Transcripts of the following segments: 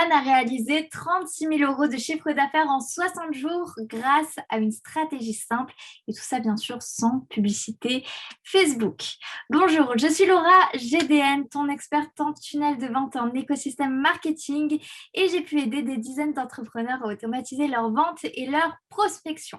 Sofiane a réalisé 36 000 euros de chiffre d'affaires en 60 jours grâce à une stratégie simple et tout ça bien sûr sans publicité Facebook. Bonjour, je suis Laura GDN, ton experte en tunnel de vente en écosystème marketing et j'ai pu aider des dizaines d'entrepreneurs à automatiser leur vente et leur prospection.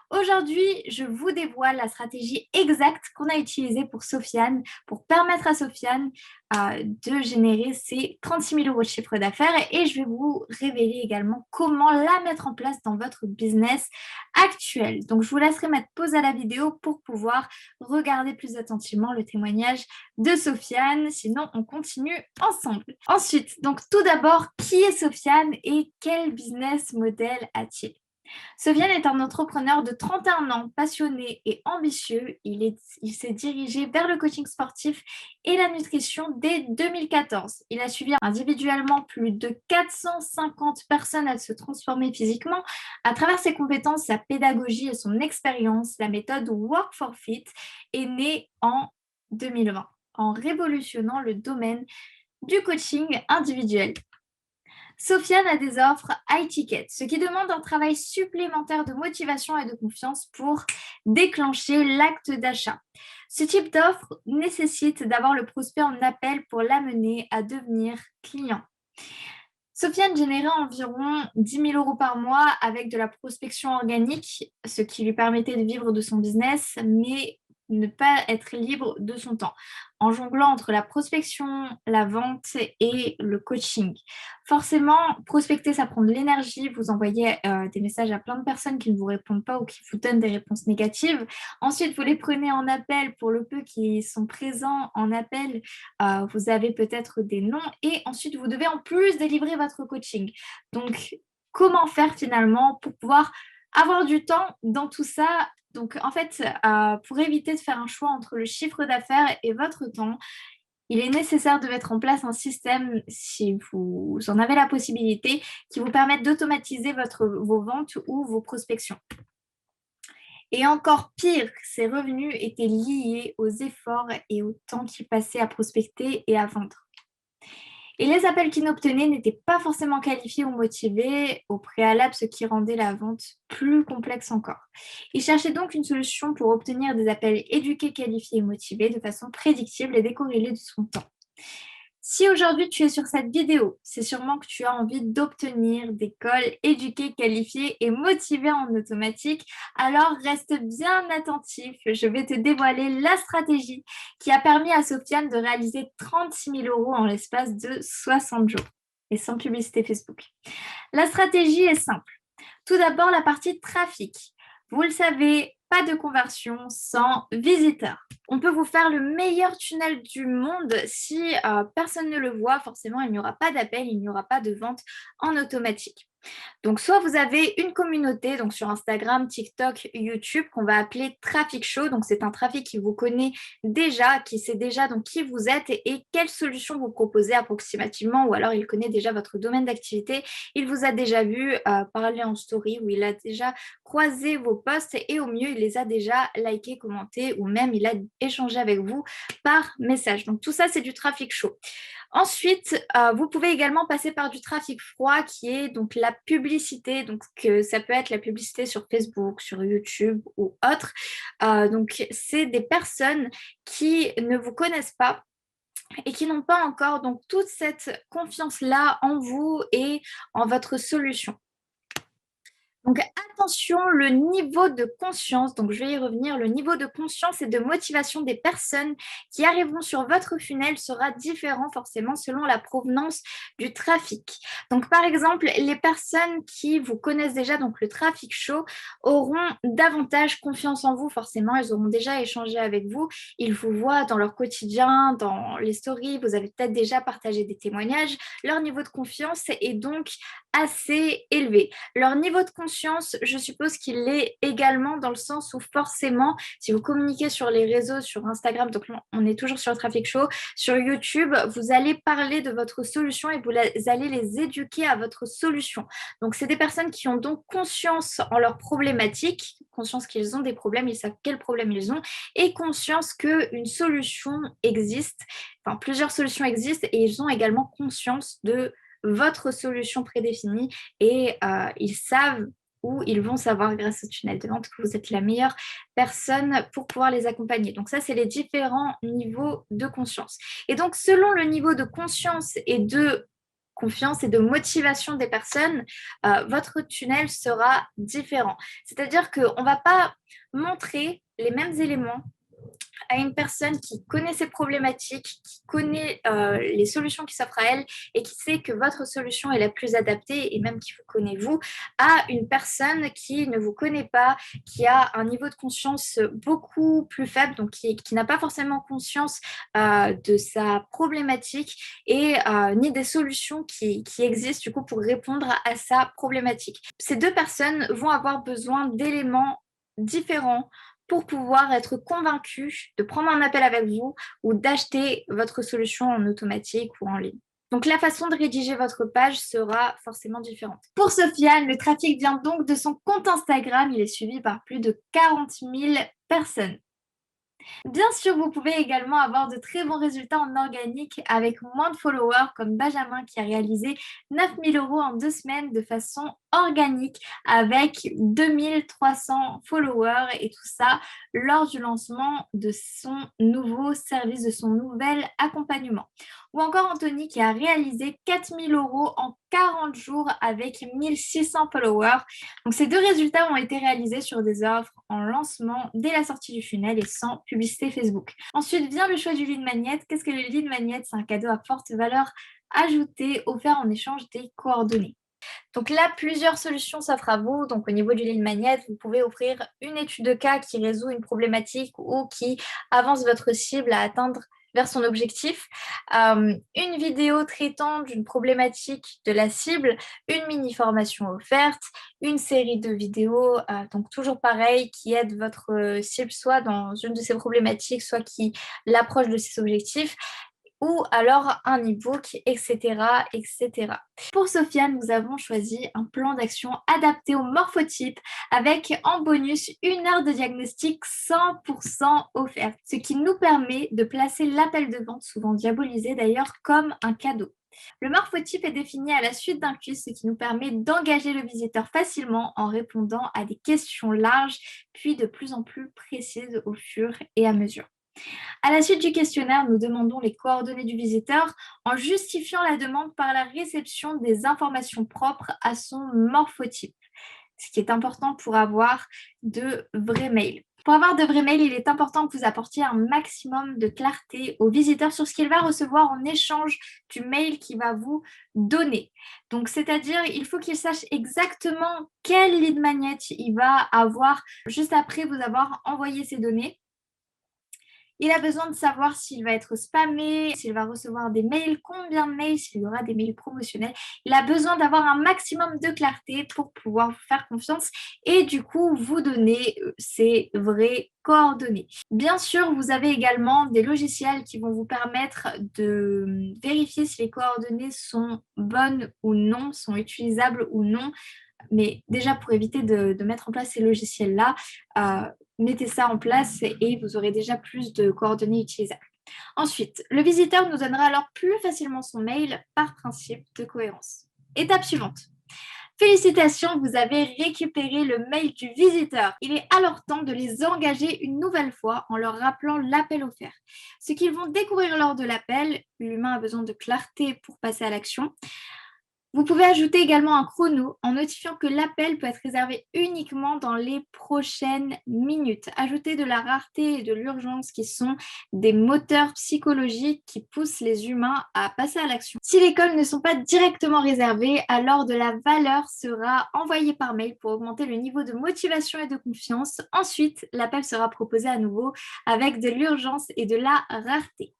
Aujourd'hui, je vous dévoile la stratégie exacte qu'on a utilisée pour Sofiane, pour permettre à Sofiane de générer ses 36 000 euros de chiffre d'affaires et je vais vous révéler également comment la mettre en place dans votre business actuel. Donc, je vous laisserai mettre pause à la vidéo pour pouvoir regarder plus attentivement le témoignage de Sofiane. Sinon, on continue ensemble. Ensuite, donc tout d'abord, qui est Sofiane et quel business model a-t-il? Sofiane est un entrepreneur de 31 ans, passionné et ambitieux. Il s'est dirigé vers le coaching sportif et la nutrition dès 2014. Il a suivi individuellement plus de 450 personnes à se transformer physiquement à travers ses compétences, sa pédagogie et son expérience. La méthode Work for Fit est née en 2020 en révolutionnant le domaine du coaching individuel. Sofiane a des offres high ticket, ce qui demande un travail supplémentaire de motivation et de confiance pour déclencher l'acte d'achat. Ce type d'offre nécessite d'avoir le prospect en appel pour l'amener à devenir client. Sofiane générait environ 10 000 euros par mois avec de la prospection organique, ce qui lui permettait de vivre de son business, mais ne pas être libre de son temps, en jonglant entre la prospection, la vente et le coaching. Forcément, prospecter, ça prend de l'énergie. Vous envoyez des messages à plein de personnes qui ne vous répondent pas ou qui vous donnent des réponses négatives. Ensuite, vous les prenez en appel. Pour le peu qui sont présents en appel, vous avez peut-être des noms. Et ensuite, vous devez en plus délivrer votre coaching. Donc, comment faire finalement pour pouvoir avoir du temps dans tout ça? Donc, en fait, pour éviter de faire un choix entre le chiffre d'affaires et votre temps, il est nécessaire de mettre en place un système, si vous en avez la possibilité, qui vous permette d'automatiser vos ventes ou vos prospections. Et encore pire, ces revenus étaient liés aux efforts et au temps qu'il passait à prospecter et à vendre. Et les appels qu'il n'obtenait n'étaient pas forcément qualifiés ou motivés au préalable, ce qui rendait la vente plus complexe encore. Il cherchait donc une solution pour obtenir des appels éduqués, qualifiés et motivés de façon prédictible et décorrélée de son temps. Si aujourd'hui tu es sur cette vidéo, c'est sûrement que tu as envie d'obtenir des calls éduqués, qualifiés et motivés en automatique. Alors reste bien attentif, je vais te dévoiler la stratégie qui a permis à Sofiane de réaliser 36 000 euros en l'espace de 60 jours et sans publicité Facebook. La stratégie est simple. Tout d'abord, la partie trafic. Vous le savez, pas de conversion sans visiteurs. On peut vous faire le meilleur tunnel du monde si personne ne le voit. Forcément, il n'y aura pas d'appel, il n'y aura pas de vente en automatique. Donc, soit vous avez une communauté, donc sur Instagram, TikTok, YouTube, qu'on va appeler trafic chaud. Donc, c'est un trafic qui vous connaît déjà, qui sait déjà donc qui vous êtes et quelles solutions vous proposez approximativement, ou alors il connaît déjà votre domaine d'activité. Il vous a déjà vu parler en story, ou il a déjà croisé vos posts et au mieux, il les a déjà likés, commentés, ou même il a échangé avec vous par message. Donc, tout ça, c'est du trafic chaud. Ensuite, vous pouvez également passer par du trafic froid qui est donc la publicité. Donc, ça peut être la publicité sur Facebook, sur YouTube ou autre. Donc, c'est des personnes qui ne vous connaissent pas et qui n'ont pas encore donc toute cette confiance-là en vous et en votre solution. Donc attention, le niveau de conscience, donc je vais y revenir, le niveau de conscience et de motivation des personnes qui arriveront sur votre funnel sera différent forcément selon la provenance du trafic. Donc par exemple, les personnes qui vous connaissent déjà, donc le trafic chaud, auront davantage confiance en vous forcément, elles auront déjà échangé avec vous, ils vous voient dans leur quotidien, dans les stories, vous avez peut-être déjà partagé des témoignages, leur niveau de confiance est donc assez élevé. Leur niveau de conscience, je suppose qu'il l'est également dans le sens où forcément, si vous communiquez sur les réseaux, sur Instagram, donc on est toujours sur le trafic chaud, sur YouTube, vous allez parler de votre solution et vous allez les éduquer à votre solution. Donc, c'est des personnes qui ont donc conscience en leurs problématiques, conscience qu'ils ont des problèmes, ils savent quels problèmes ils ont, et conscience qu'une solution existe, enfin plusieurs solutions existent, et ils ont également conscience de votre solution prédéfinie et ils savent ou ils vont savoir grâce au tunnel de vente que vous êtes la meilleure personne pour pouvoir les accompagner. Donc ça, c'est les différents niveaux de conscience. Et donc, selon le niveau de conscience et de confiance et de motivation des personnes, votre tunnel sera différent. C'est-à-dire qu'on ne va pas montrer les mêmes éléments à une personne qui connaît ses problématiques, qui connaît les solutions qui s'offrent à elle et qui sait que votre solution est la plus adaptée et même qui vous connaît vous, à une personne qui ne vous connaît pas, qui a un niveau de conscience beaucoup plus faible, donc qui n'a pas forcément conscience de sa problématique et ni des solutions qui existent du coup pour répondre à sa problématique. Ces deux personnes vont avoir besoin d'éléments différents pour pouvoir être convaincu de prendre un appel avec vous ou d'acheter votre solution en automatique ou en ligne. Donc la façon de rédiger votre page sera forcément différente. Pour Sofiane, le trafic vient donc de son compte Instagram. Il est suivi par plus de 40 000 personnes. Bien sûr, vous pouvez également avoir de très bons résultats en organique avec moins de followers comme Benjamin qui a réalisé 9 000 € en 2 semaines de façon organique avec 2300 followers et tout ça lors du lancement de son nouveau service, de son nouvel accompagnement. Ou encore Anthony qui a réalisé 4 000 € en 40 jours avec 1600 followers. Donc ces deux résultats ont été réalisés sur des offres en lancement dès la sortie du funnel et sans publicité Facebook. Ensuite vient le choix du lead magnet. Qu'est-ce que le lead magnet? C'est un cadeau à forte valeur ajoutée offert en échange des coordonnées. Donc là, plusieurs solutions s'offrent à vous. Donc au niveau du lead magnet, vous pouvez offrir une étude de cas qui résout une problématique ou qui avance votre cible à atteindre vers son objectif, une vidéo traitant d'une problématique de la cible, une mini-formation offerte, une série de vidéos, donc toujours pareil, qui aide votre cible soit dans une de ses problématiques, soit qui l'approche de ses objectifs, ou alors un e-book, etc., etc. Pour Sofiane, nous avons choisi un plan d'action adapté au morphotype avec en bonus 1 heure de diagnostic 100% offert, ce qui nous permet de placer l'appel de vente, souvent diabolisé d'ailleurs, comme un cadeau. Le morphotype est défini à la suite d'un quiz, ce qui nous permet d'engager le visiteur facilement en répondant à des questions larges, puis de plus en plus précises au fur et à mesure. À la suite du questionnaire, nous demandons les coordonnées du visiteur en justifiant la demande par la réception des informations propres à son morphotype, ce qui est important pour avoir de vrais mails. Pour avoir de vrais mails, il est important que vous apportiez un maximum de clarté au visiteur sur ce qu'il va recevoir en échange du mail qu'il va vous donner. Donc, c'est-à-dire, il faut qu'il sache exactement quel lead magnet il va avoir juste après vous avoir envoyé ces données. Il a besoin de savoir s'il va être spammé, s'il va recevoir des mails, combien de mails, s'il y aura des mails promotionnels. Il a besoin d'avoir un maximum de clarté pour pouvoir vous faire confiance et du coup vous donner ses vraies coordonnées. Bien sûr, vous avez également des logiciels qui vont vous permettre de vérifier si les coordonnées sont bonnes ou non, sont utilisables ou non. Mais déjà, pour éviter de mettre en place ces logiciels-là, mettez ça en place et vous aurez déjà plus de coordonnées utilisables. Ensuite, le visiteur nous donnera alors plus facilement son mail par principe de cohérence. Étape suivante. Félicitations, vous avez récupéré le mail du visiteur. Il est alors temps de les engager une nouvelle fois en leur rappelant l'appel offert. Ce qu'ils vont découvrir lors de l'appel, l'humain a besoin de clarté pour passer à l'action. Vous pouvez ajouter également un chrono en notifiant que l'appel peut être réservé uniquement dans les prochaines minutes. Ajoutez de la rareté et de l'urgence qui sont des moteurs psychologiques qui poussent les humains à passer à l'action. Si les calls ne sont pas directement réservés, alors de la valeur sera envoyée par mail pour augmenter le niveau de motivation et de confiance. Ensuite, l'appel sera proposé à nouveau avec de l'urgence et de la rareté.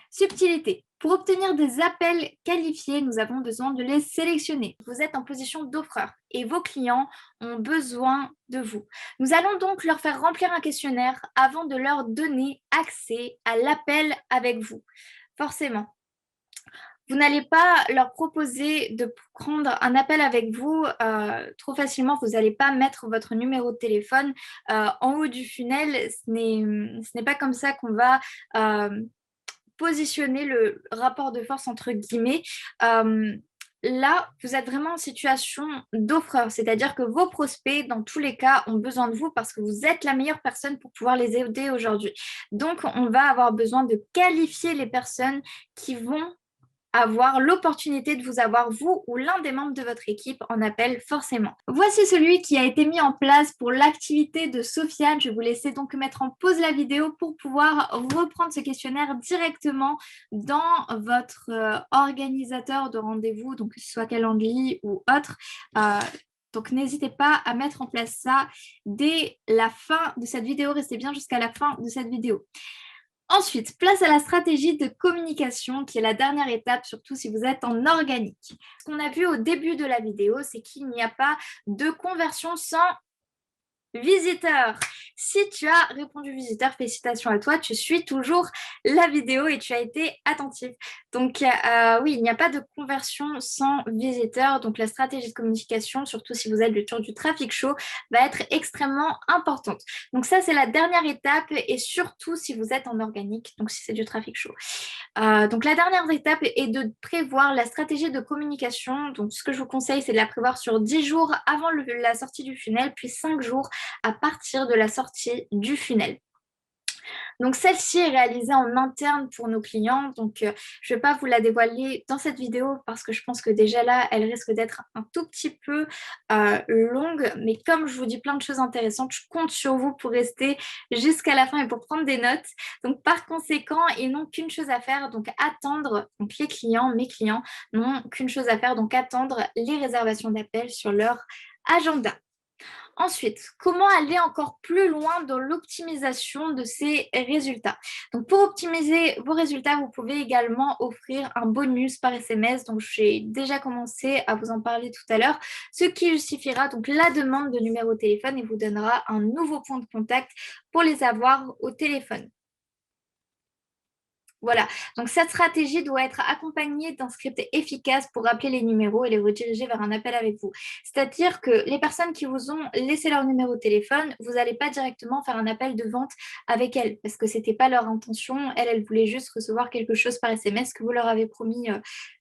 Subtilité. Pour obtenir des appels qualifiés, nous avons besoin de les sélectionner. Vous êtes en position d'offreur et vos clients ont besoin de vous. Nous allons donc leur faire remplir un questionnaire avant de leur donner accès à l'appel avec vous. Forcément. Vous n'allez pas leur proposer de prendre un appel avec vous trop facilement. Vous n'allez pas mettre votre numéro de téléphone en haut du funnel. Ce n'est pas comme ça qu'on va positionner le rapport de force entre guillemets. là, vous êtes vraiment en situation d'offreur, c'est-à-dire que vos prospects, dans tous les cas, ont besoin de vous parce que vous êtes la meilleure personne pour pouvoir les aider aujourd'hui. Donc, on va avoir besoin de qualifier les personnes qui vont avoir l'opportunité de vous avoir, vous ou l'un des membres de votre équipe, en appel forcément. Voici celui qui a été mis en place pour l'activité de Sofiane. Je vais vous laisser donc mettre en pause la vidéo pour pouvoir reprendre ce questionnaire directement dans votre organisateur de rendez-vous, donc que ce soit Calendly ou autre. Donc, n'hésitez pas à mettre en place ça dès la fin de cette vidéo. Restez bien jusqu'à la fin de cette vidéo. Ensuite, place à la stratégie de communication, qui est la dernière étape, surtout si vous êtes en organique. Ce qu'on a vu au début de la vidéo, c'est qu'il n'y a pas de conversion sans visiteur. Si tu as répondu visiteur, félicitations à toi, tu suis toujours la vidéo et tu as été attentif. Donc oui, il n'y a pas de conversion sans visiteur. Donc la stratégie de communication, surtout si vous êtes sur du trafic chaud, va être extrêmement importante. Donc ça, c'est la dernière étape et surtout si vous êtes en organique, donc si c'est du trafic chaud. Donc la dernière étape est de prévoir la stratégie de communication. Donc ce que je vous conseille, c'est de la prévoir sur 10 jours avant la sortie du funnel, puis 5 jours à partir de la sortie du funnel. Donc celle-ci est réalisée en interne pour nos clients, donc je ne vais pas vous la dévoiler dans cette vidéo parce que je pense que déjà là, elle risque d'être un tout petit peu longue, mais comme je vous dis plein de choses intéressantes, je compte sur vous pour rester jusqu'à la fin et pour prendre des notes. Donc par conséquent, ils n'ont qu'une chose à faire, donc attendre, donc les clients, mes clients, n'ont qu'une chose à faire, donc attendre les réservations d'appel sur leur agenda. Ensuite, comment aller encore plus loin dans l'optimisation de ces résultats? Donc, pour optimiser vos résultats, vous pouvez également offrir un bonus par SMS. Donc, j'ai déjà commencé à vous en parler tout à l'heure, ce qui justifiera donc la demande de numéro de téléphone et vous donnera un nouveau point de contact pour les avoir au téléphone. Voilà, donc cette stratégie doit être accompagnée d'un script efficace pour rappeler les numéros et les rediriger vers un appel avec vous. C'est-à-dire que les personnes qui vous ont laissé leur numéro de téléphone, vous n'allez pas directement faire un appel de vente avec elles parce que ce n'était pas leur intention. Elles voulaient juste recevoir quelque chose par SMS que vous leur avez promis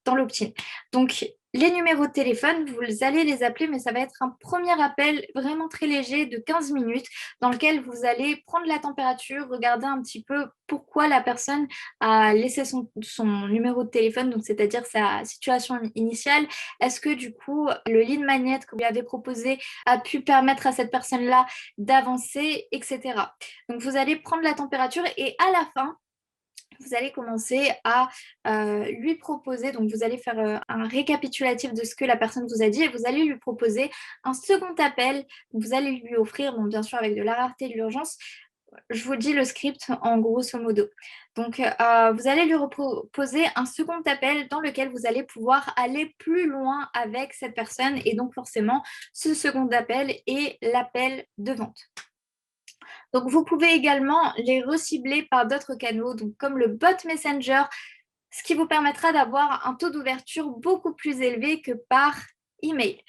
dans l'opt-in. Donc, les numéros de téléphone, vous allez les appeler, mais ça va être un premier appel vraiment très léger de 15 minutes dans lequel vous allez prendre la température, regarder un petit peu pourquoi la personne a laissé son numéro de téléphone, donc c'est-à-dire sa situation initiale. Est-ce que du coup, le lead magnet que vous lui avez proposé a pu permettre à cette personne-là d'avancer, etc. Donc, vous allez prendre la température et à la fin, vous allez commencer à lui proposer, donc vous allez faire un récapitulatif de ce que la personne vous a dit et vous allez lui proposer un second appel. Vous allez lui offrir, bon, bien sûr avec de la rareté et de l'urgence, je vous dis le script en grosso modo. Donc, vous allez lui proposer un second appel dans lequel vous allez pouvoir aller plus loin avec cette personne et donc forcément, ce second appel est l'appel de vente. Donc, vous pouvez également les recibler par d'autres canaux, donc comme le bot Messenger, ce qui vous permettra d'avoir un taux d'ouverture beaucoup plus élevé que par email.